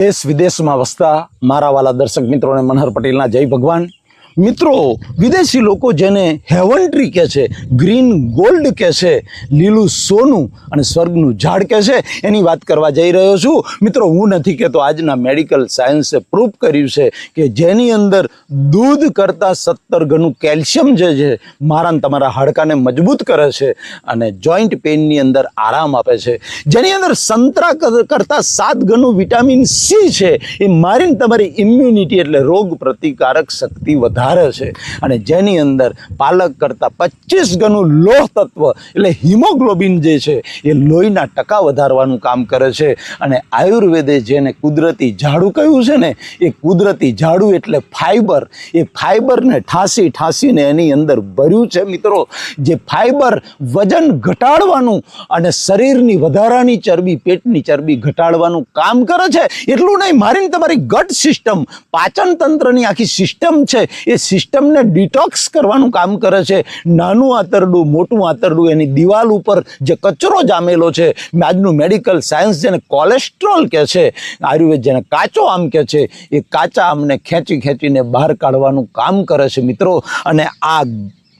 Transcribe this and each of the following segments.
देश विदेश में वसता मारा वाला दर्शक मित्रों ने मनहर पटेल जय भगवान। मित्रों, विदेशी लोग जेने हेवन ट्री कहे छे, ग्रीन गोल्ड कहे छे, लीलू सोनू अने स्वर्गनु झाड़ कहे छे, एनी वात करवा जई रह्यो छुं। मित्रों, हूँ नथी कहेतो, आजना मेडिकल सायन्से प्रूव कर्युं छे के जेनी अंदर दूध करता 70 गणुं केल्शियम जे छे मारा ने तमारा हाडकाने मजबूत करे छे अने जॉइंट पेन नी अंदर आराम आपे छे। जेनी अंदर संतरा करता 7 गणुं विटामिन सी छे, ए मारीने तमारी इम्युनिटी एटले रोग प्रतिकारक शक्ति વધારે છે અને જેની અંદર પાલક કરતા 25 ગણું લોહ તત્વ એટલે હિમોગ્લોબિન જે છે એ લોહીના ટકા વધારવાનું કામ કરે છે અને આયુર્વેદે જેને કુદરતી ઝાડુ કહ્યું છે ને, એ કુદરતી ઝાડુ એટલે ફાઈબર, એ ફાઈબરને ઠાસીને એની અંદર ભર્યું છે। મિત્રો, જે ફાઈબર વજન ઘટાડવાનું અને શરીરની વધારાની ચરબી, પેટની ચરબી ઘટાડવાનું કામ કરે છે। એટલું નહીં, મારીને તમારી ગટ સિસ્ટમ, પાચન તંત્રની આખી સિસ્ટમ છે એ સિસ્ટમને ડિટોક્સ કરવાનું કામ કરે છે। નાનું આંતરડું, મોટું આંતરડું, એની દિવાલ ઉપર જે કચરો જામેલો છે, આજનું મેડિકલ સાયન્સ જેને કોલેસ્ટ્રોલ કહે છે, આયુર્વેદ જેને કાચો આમ કહે છે, એ કાચા આમને ખેંચીને બહાર કાઢવાનું કામ કરે છે। મિત્રો, અને આ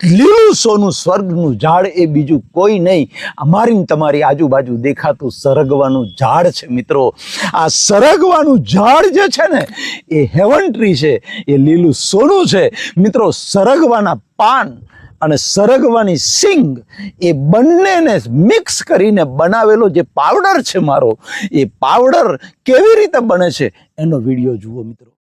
લીલું સોનું સ્વર્ગનું ઝાડ એ બીજું કોઈ નહીં, અમારી તમારી આજુબાજુ દેખાતું સરગવાનું ઝાડ છે। મિત્રો, આ સરગવાનું ઝાડ જે છે ને, એ હેવન ટ્રી છે, એ લીલું સોનું છે। મિત્રો, સરગવાના પાન અને સરગવાની સિંગ એ બંનેને મિક્સ કરીને બનાવેલો જે પાવડર છે મારો, એ પાવડર કેવી રીતે બને છે એનો વિડીયો જુઓ। મિત્રો,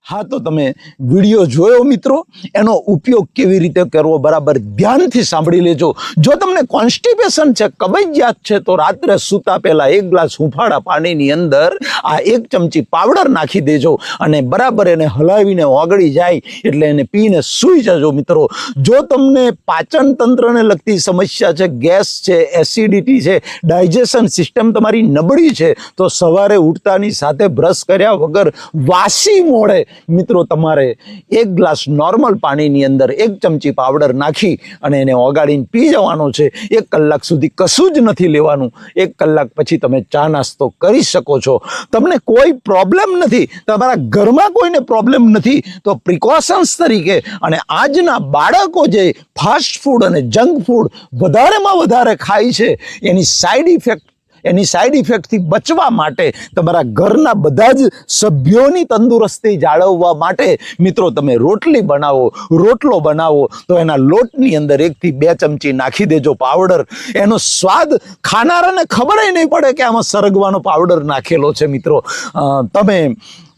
हाँ, तो तमे विडियो जोयो मित्रों, एनो उपयोग केवी रीते करवो बराबर ध्यानथी सांभળી लेजो। जो तमने कॉन्स्टिपेशन छे, कबजियात छे, तो रात्रे सूता पहेला 1 ग्लास हुंफाड़ा पाणीनी अंदर आ 1 चमची पावडर नाखी देजो अने बराबर एने हलावीने ओगળી જાય એટલે એને પીને સૂઈ જજો। મિત્રો, જો તમને પાચન તંત્રને લગતી સમસ્યા છે, ગેસ છે, એસિડિટી છે, ડાયજેશન સિસ્ટમ તમારી નબળી છે, તો સવારે ઉઠતાની સાથે બ્રશ કર્યા વગર વાસી મોડે મિત્રો તમારે 1 ગ્લાસ નોર્મલ પાણીની અંદર 1 ચમચી પાવડર નાખી અને એને ઓગાળીને પી જવાનો છે। 1 કલાક સુધી કશું જ નથી લેવાનું। 1 કલાક પછી તમે ચા નાસ્તો કરી શકો છો। તમને કોઈ પ્રોબ્લેમ નથી, તમારા ઘરમાં કોઈને પ્રોબ્લેમ નથી, તો પ્રિકોશન્સ તરીકે અને આજના બાળકો જે ફાસ્ટ ફૂડ અને જંક ફૂડ વધારેમાં વધારે ખાય છે, એની સાઈડ ઇફેક્ટથી બચવા માટે, તમારા ઘરના બધા જ સભ્યોની તંદુરસ્તી જાળવવા માટે મિત્રો તમે રોટલો બનાવો તો એના લોટની અંદર 1 થી 2 ચમચી નાખી દેજો પાવડર। એનો સ્વાદ ખાનારાને ખબર નહીં પડે કે આમાં સરગવાનો પાવડર નાખેલો છે। મિત્રો, તમે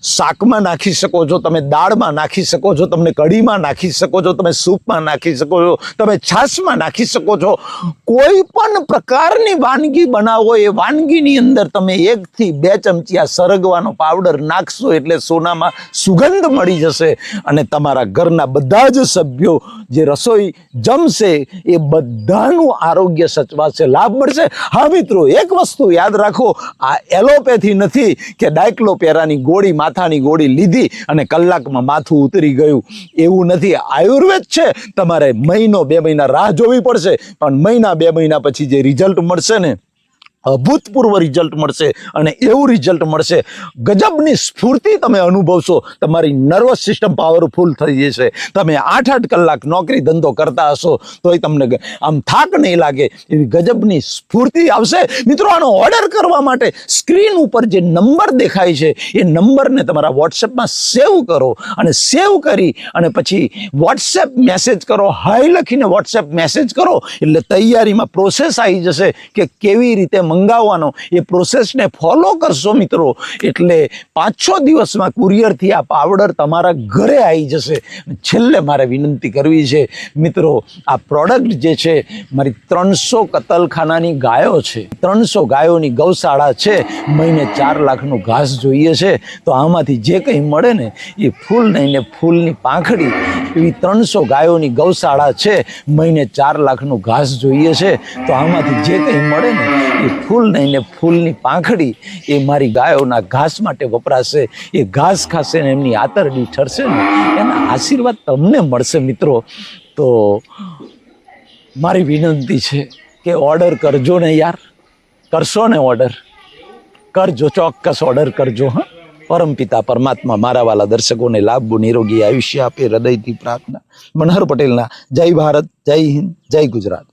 શાકમાં નાખી શકો છો, તમે દાળમાં નાખી શકો છો, તમને કઢીમાં નાખી શકો છો, તમે સૂપમાં નાખી શકો છો, તમે છાશમાં નાખી શકો છો. કોઈ પણ પ્રકારની વાનગી બનાવો એ વાનગીની અંદર તમે 1 થી 2 ચમચી આ સરગવાનો પાવડર નાખશો એટલે સોનામાં સુગંધ મળી જશે અને તમારા ઘરના બધા જ સભ્યો જે રસોઈ જમશે એ બધાનું આરોગ્ય સચવાશે, લાભ મળશે. હા મિત્રો, એક વસ્તુ યાદ રાખો, આ એલોપેથી નથી કે ડાયક્લોપેરાની ગોળી, માથાની ગોળી લીધી અને કલાકમાં માથું ઉતરી ગયું, એવું નથી. આયુર્વેદ છે. તમારે મહિનો 2 મહિના રાહ જોવી પડશે, પણ મહિના 2 મહિના પછી જે રિઝલ્ટ મળશે ને, અભૂતપૂર્વ રિઝલ્ટ મળશે અને એવું રિઝલ્ટ મળશે, ગજબની સ્ફૂર્તિ તમે અનુભવશો, તમારી નર્વસ સિસ્ટમ પાવરફુલ થઈ જશે. તમે 8-8 કલાક નોકરી ધંધો કરતા હશો તોય તમને આમ થાક નહીં લાગે, એવી ગજબની સ્ફૂર્તિ આવશે. મિત્રો, આનો ઓર્ડર કરવા માટે સ્ક્રીન ઉપર જે નંબર દેખાય છે એ નંબરને તમારા વોટ્સએપમાં સેવ કરો અને સેવ કરી અને પછી વોટ્સએપ મેસેજ કરો, હાઈ લખીને વોટ્સએપ મેસેજ કરો એટલે તૈયારીમાં પ્રોસેસ આવી જશે કે કેવી રીતે મંગાવવાનો. એ પ્રોસેસને ફોલો કરશો મિત્રો એટલે 5-6 દિવસમાં કુરિયરથી આ પાવડર તમારા ઘરે આવી જશે. છેલ્લે મારે વિનંતી કરવી છે મિત્રો, આ પ્રોડક્ટ જે છે મારી 300 કતલખાનાની ગાયો છે, 300 ગાયોની ગૌશાળા છે, મહિને 4 લાખનું ઘાસ જોઈએ છે, તો આમાંથી જે કંઈ મળે ને એ ફૂલ નહીં ને ફૂલની પાંખડી, એવી 300 ગાયોની ગૌશાળા છે, મહિને 4 લાખનું ઘાસ જોઈએ છે, તો આમાંથી જે કંઈ મળે ને એ ફૂલ નહીં ને ફૂલની પાંખડી એ મારી ગાયોના ઘાસ માટે વપરાશે. એ ઘાસ ખાશે ને એમની આતરડી ઠરશે ને એના આશીર્વાદ તમને મળશે. મિત્રો, તો મારી વિનંતી છે કે ઓર્ડર કરજો ને યાર, કરશો ને ઓર્ડર કરજો, ચોક્કસ ઓર્ડર કરજો. હા, પરમપિતા પરમાત્મા મારા વાલા દર્શકોને લાભ, નિરોગી આયુષ્ય આપે, હૃદયથી પ્રાર્થના. મનહર પટેલના જય ભારત, જય હિન્દ, જય ગુજરાત.